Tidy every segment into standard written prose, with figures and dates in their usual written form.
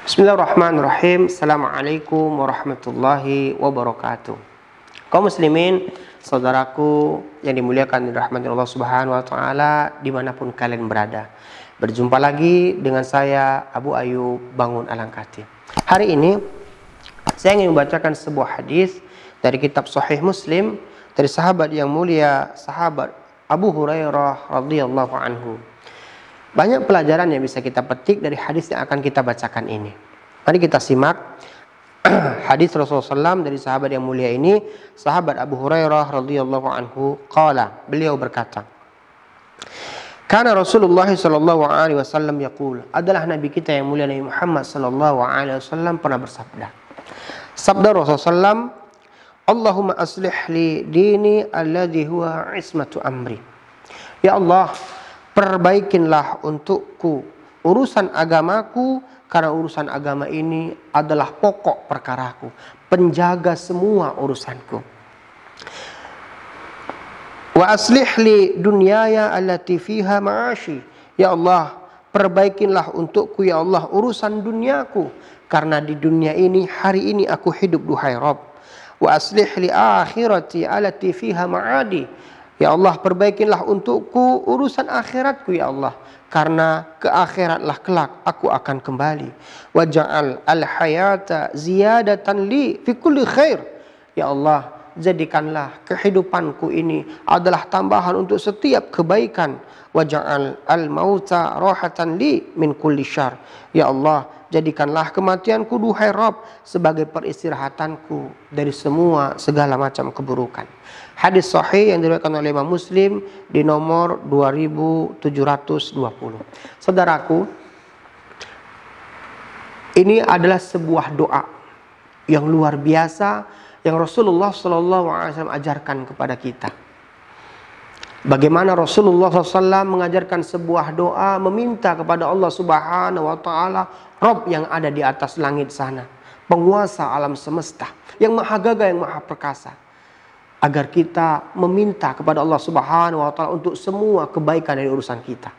Bismillahirrahmanirrahim. Assalamualaikum warahmatullahi wabarakatuh. Kaum muslimin, saudaraku yang dimuliakan dirahmati Allah Subhanahu wa taala dimanapun kalian berada. Berjumpa lagi dengan saya Abu Ayub Bangun Alangkati. Hari ini saya ingin membacakan sebuah hadis dari kitab Sahih Muslim dari sahabat yang mulia, sahabat Abu Hurairah radhiyallahu anhu. Banyak pelajaran yang bisa kita petik dari hadis yang akan kita bacakan ini. Mari kita simak hadis Rasulullah SAW dari sahabat yang mulia ini, sahabat Abu Hurairah radhiyallahu anhu. Qala, beliau berkata, Kana Rasulullah sallallahu alaihi wasallam yaqul, adalah nabi kita yang mulia Nabi Muhammad sallallahu alaihi wasallam pernah bersabda. Sabda Rasulullah SAW, Allahumma aslih li dini alladhi huwa ismatu amri. Ya Allah, perbaikinlah untukku urusan agamaku, karena urusan agama ini adalah pokok perkaraku, penjaga semua urusanku. Wa aslih li dunyaya allati fiha ma'ashi. Ya Allah, perbaikinlah untukku ya Allah urusan duniaku, karena di dunia ini hari ini aku hidup, duhai Rabb. Wa aslih li akhirati allati fiha ma'adi. Ya Allah, perbaikinlah untukku urusan akhiratku ya Allah, karena ke akhiratlah kelak aku akan kembali. Waj'al al-hayata ziyadatan li fi kulli khair. Ya Allah, jadikanlah kehidupanku ini adalah tambahan untuk setiap kebaikan. Waj'al al-mauta rahatan li min kulli syarr. Ya Allah, jadikanlah kematianku duhai Rabb sebagai peristirahatanku dari semua segala macam keburukan. Hadis sahih yang diriwayatkan oleh Imam Muslim di nomor 2720. Saudaraku, ini adalah sebuah doa yang luar biasa yang Rasulullah SAW ajarkan kepada kita. Bagaimana Rasulullah SAW mengajarkan sebuah doa meminta kepada Allah Subhanahu wa taala, Rabb yang ada di atas langit sana, penguasa alam semesta, yang maha gagah, yang maha perkasa, agar kita meminta kepada Allah Subhanahu wa taala untuk semua kebaikan dari urusan kita.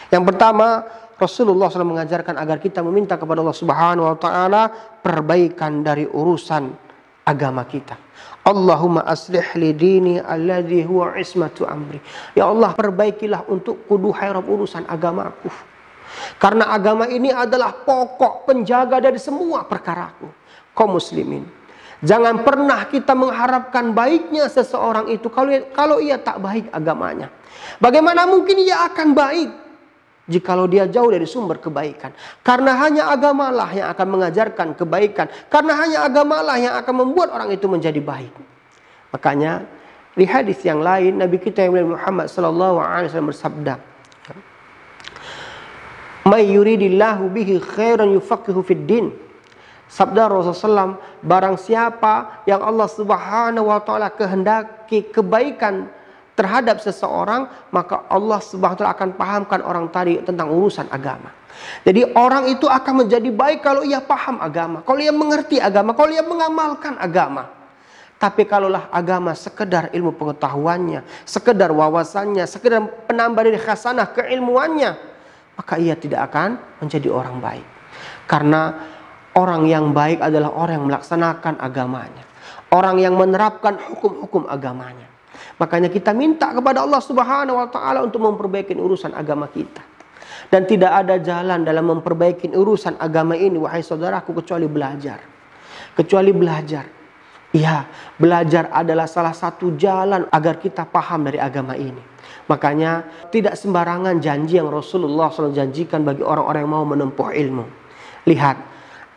Yang pertama, Rasulullah SAW mengajarkan agar kita meminta kepada Allah Subhanahu wa taala perbaikan dari urusan agama kita. Allahumma aslih li dini alladhi huwa ismatu amri. Ya Allah, perbaikilah untukku duhai Rabb urusan agamaku, karena agama ini adalah pokok penjaga dari semua perkaraku. Kaum muslimin, jangan pernah kita mengharapkan baiknya seseorang itu kalau ia tak baik agamanya. Bagaimana mungkin ia akan baik jikalau dia jauh dari sumber kebaikan? Karena hanya agamalah yang akan mengajarkan kebaikan. Karena hanya agamalah yang akan membuat orang itu menjadi baik. Makanya di hadis yang lain Nabi kita yang mulia Muhammad sallallahu alaihi wasallam bersabda, "May yuridillahu bihi khairan yufaqihu fid din." Sabda Rasulullah SAW, barang siapa yang Allah Subhanahu wa taala kehendaki kebaikan terhadap seseorang, maka Allah Subhanahu wa taala akan pahamkan orang tadi tentang urusan agama. Jadi orang itu akan menjadi baik kalau ia paham agama, kalau ia mengerti agama, kalau ia mengamalkan agama. Tapi kalaulah agama sekedar ilmu pengetahuannya, sekedar wawasannya, sekedar penambah dari khasanah keilmuannya, maka ia tidak akan menjadi orang baik. Karena orang yang baik adalah orang yang melaksanakan agamanya, orang yang menerapkan hukum-hukum agamanya. Makanya kita minta kepada Allah Subhanahu wa taala untuk memperbaiki urusan agama kita. Dan tidak ada jalan dalam memperbaiki urusan agama ini, wahai saudaraku, kecuali belajar. Kecuali belajar. Ya, belajar adalah salah satu jalan agar kita paham dari agama ini. Makanya tidak sembarangan janji yang Rasulullah SAW janjikan bagi orang-orang yang mau menempuh ilmu. Lihat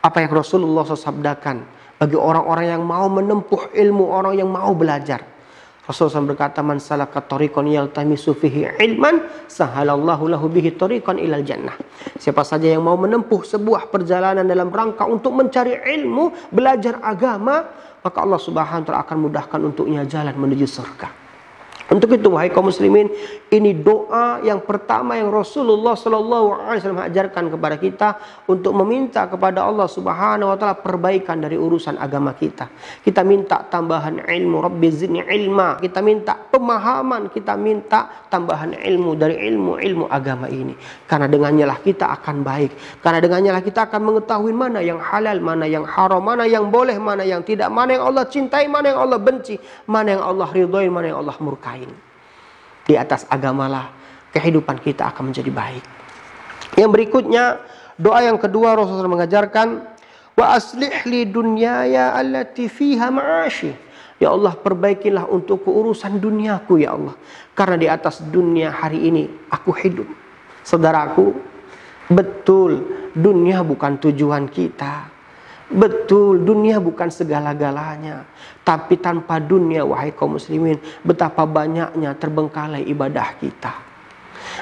apa yang Rasulullah SAW sabdakan bagi orang-orang yang mau menempuh ilmu, orang yang mau belajar. Rasulullah SAW berkata, "Man salaka tariqan yaltamisu fihi ilman, sahalallahu lahu bihi tariqan ilal jannah." Siapa saja yang mau menempuh sebuah perjalanan dalam rangka untuk mencari ilmu, belajar agama, maka Allah Subhanahu wa taala akan mudahkan untuknya jalan menuju surga. Untuk itu wahai kaum muslimin, ini doa yang pertama yang Rasulullah SAW ajarkan kepada kita untuk meminta kepada Allah Subhanahu wa taala perbaikan dari urusan agama kita. Kita minta tambahan ilmu, Rabbi zidni ilma. Kita minta pemahaman, kita minta tambahan ilmu dari ilmu agama ini. Karena dengannya lah kita akan baik. Karena dengannya lah kita akan mengetahui mana yang halal, mana yang haram, mana yang boleh, mana yang tidak, mana yang Allah cintai, mana yang Allah benci, mana yang Allah ridhoi, mana yang Allah murkai. Di atas agamalah kehidupan kita akan menjadi baik. Yang berikutnya, doa yang kedua Rasulullah mengajarkan, wa aslih li dunyaya allati fiha ma'ashi. Ya Allah, perbaikilah untukku urusan duniaku ya Allah. Karena di atas dunia hari ini aku hidup. Saudaraku, betul dunia bukan tujuan kita. Betul, dunia bukan segala-galanya. Tapi tanpa dunia, wahai kaum muslimin, betapa banyaknya terbengkalai ibadah kita.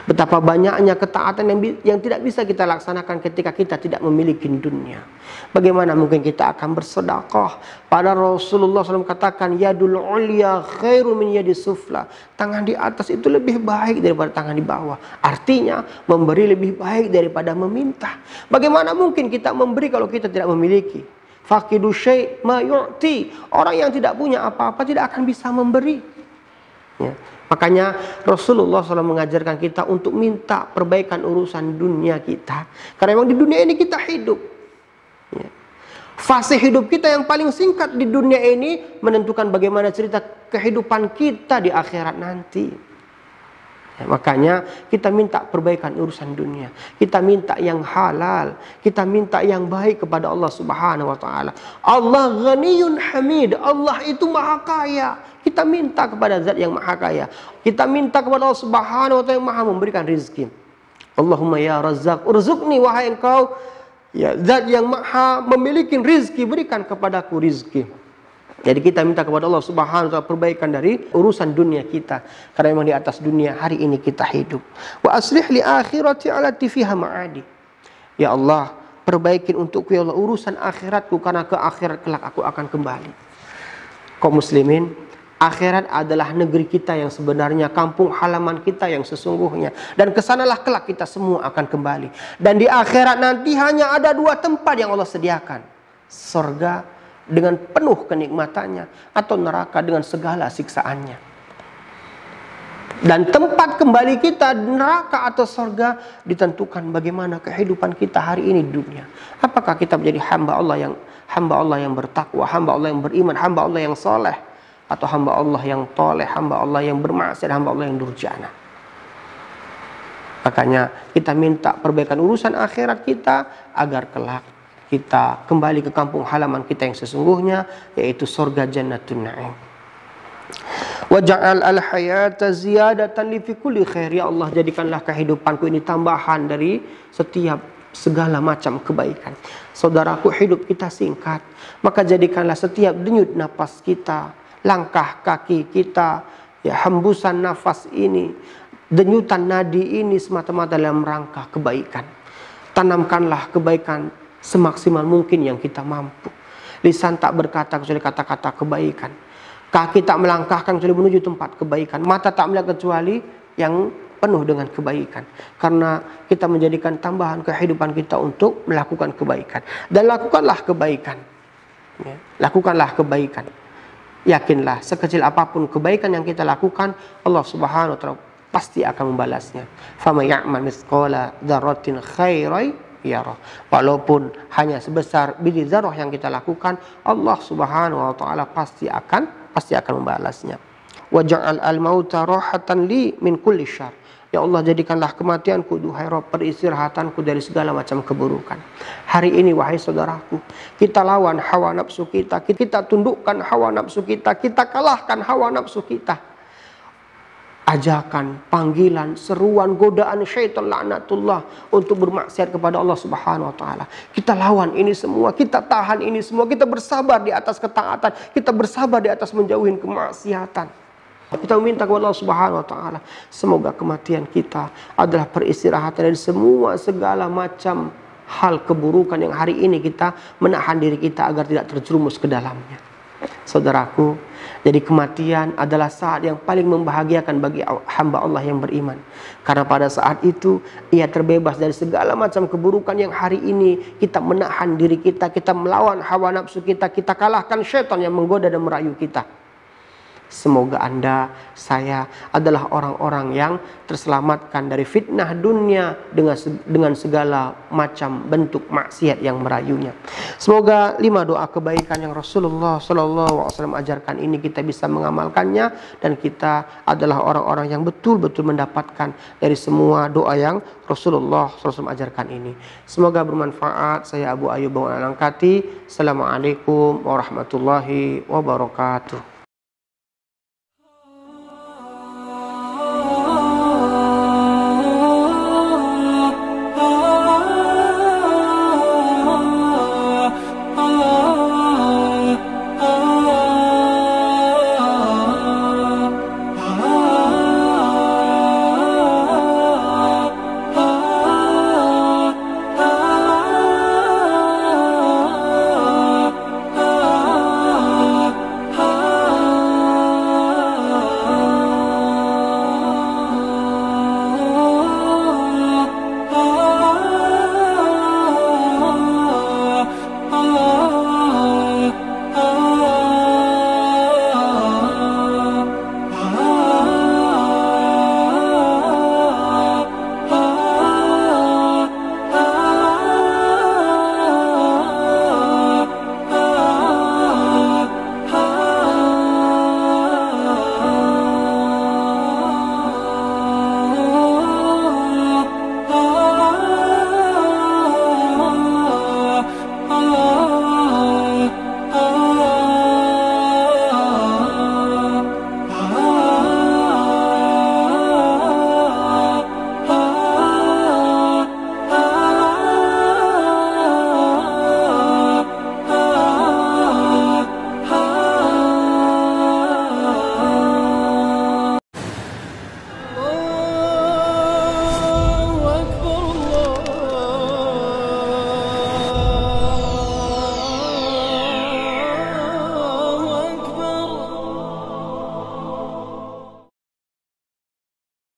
Betapa banyaknya ketaatan yang tidak bisa kita laksanakan ketika kita tidak memiliki dunia. Bagaimana mungkin kita akan bersedekah? Pada Rasulullah SAW katakan, yadul ulya khairu min yadis sufla. Tangan di atas itu lebih baik daripada tangan di bawah. Artinya memberi lebih baik daripada meminta. Bagaimana mungkin kita memberi kalau kita tidak memiliki? Faqidu syai' ma yu'ti. Orang yang tidak punya apa-apa tidak akan bisa memberi. Ya. Makanya Rasulullah SAW mengajarkan kita untuk minta perbaikan urusan dunia kita. Karena memang di dunia ini kita hidup. Ya. Fase hidup kita yang paling singkat di dunia ini menentukan bagaimana cerita kehidupan kita di akhirat nanti. Ya, makanya kita minta perbaikan urusan dunia. Kita minta yang halal. Kita minta yang baik kepada Allah Subhanahu wa taala. Allah Ghaniyun Hamid. Allah itu maha kaya. Kita minta kepada zat yang maha kaya. Kita minta kepada Allah Subhanahu wa taala yang maha memberikan rezeki. Allahumma ya Razzaq, urzuqni, wahai engkau ya zat yang maha memiliki rezeki, berikan kepadaku rezeki. Jadi kita minta kepada Allah Subhanahu wa taala perbaikan dari urusan dunia kita. Karena memang di atas dunia hari ini kita hidup. Wa aslih li akhirati allati fiha ma'adi. Ya Allah, perbaikin untukku ya Allah urusan akhiratku, karena ke akhirat kelak aku akan kembali. Kaum muslimin, akhirat adalah negeri kita yang sebenarnya, kampung halaman kita yang sesungguhnya. Dan kesanalah kelak kita semua akan kembali. Dan di akhirat nanti hanya ada dua tempat yang Allah sediakan. Surga dengan penuh kenikmatannya, atau neraka dengan segala siksaannya. Dan tempat kembali kita, neraka atau surga, ditentukan bagaimana kehidupan kita hari ini di dunia. Apakah kita menjadi hamba Allah yang bertakwa, hamba Allah yang beriman, hamba Allah yang soleh, atau hamba Allah yang toleh, hamba Allah yang bermaksiat, hamba Allah yang durjana. Makanya kita minta perbaikan urusan akhirat kita agar kelak kita kembali ke kampung halaman kita yang sesungguhnya, yaitu surga Jannatun Na'im. Waj'al al-hayata ziyadatan li fi kulli khair. Ya Allah, jadikanlah kehidupanku ini tambahan dari setiap segala macam kebaikan. Saudaraku, hidup kita singkat, maka jadikanlah setiap denyut nafas kita, langkah kaki kita, ya hembusan nafas ini, denyutan nadi ini semata-mata dalam rangka kebaikan. Tanamkanlah kebaikan semaksimal mungkin yang kita mampu. Lisan tak berkata kecuali kata-kata kebaikan. Kaki tak melangkahkan kecuali menuju tempat kebaikan. Mata tak melihat kecuali yang penuh dengan kebaikan. Karena kita menjadikan tambahan kehidupan kita untuk melakukan kebaikan. Dan lakukanlah kebaikan. Ya, lakukanlah kebaikan. Yakinlah, sekecil apapun kebaikan yang kita lakukan, Allah Subhanahu wa taala pasti akan membalasnya. Fama ya'mal mithqala dzarratin khairan yarah. Walaupun hanya sebesar biji zarah yang kita lakukan, Allah Subhanahu wa taala pasti akan membalasnya. Waj'al al-mauta rahatan li min kulli syarr. Ya Allah, jadikanlah kematianku, duhai Rabb, peristirahatanku dari segala macam keburukan. Hari ini wahai saudaraku, kita lawan hawa nafsu kita, kita tundukkan hawa nafsu kita, kita kalahkan hawa nafsu kita. Ajakan, panggilan, seruan, godaan syaitan laknatullah untuk bermaksiat kepada Allah Subhanahu wa taala. Kita lawan ini semua, kita tahan ini semua, kita bersabar di atas ketaatan, kita bersabar di atas menjauhin kemaksiatan. Kita meminta kepada Allah Subhanahu wa taala, semoga kematian kita adalah peristirahatan dari semua segala macam hal keburukan yang hari ini kita menahan diri kita agar tidak terjerumus ke dalamnya. Saudaraku, jadi kematian adalah saat yang paling membahagiakan bagi hamba Allah yang beriman. Karena pada saat itu ia terbebas dari segala macam keburukan yang hari ini kita menahan diri kita, kita melawan hawa nafsu kita, kita kalahkan syaitan yang menggoda dan merayu kita. Semoga Anda, saya adalah orang-orang yang terselamatkan dari fitnah dunia dengan segala macam bentuk maksiat yang merayunya. Semoga 5 doa kebaikan yang Rasulullah SAW ajarkan ini kita bisa mengamalkannya, dan kita adalah orang-orang yang betul-betul mendapatkan dari semua doa yang Rasulullah SAW ajarkan ini. Semoga bermanfaat. Saya Abu Ayyub Al-Angkati. Assalamualaikum warahmatullahi wabarakatuh.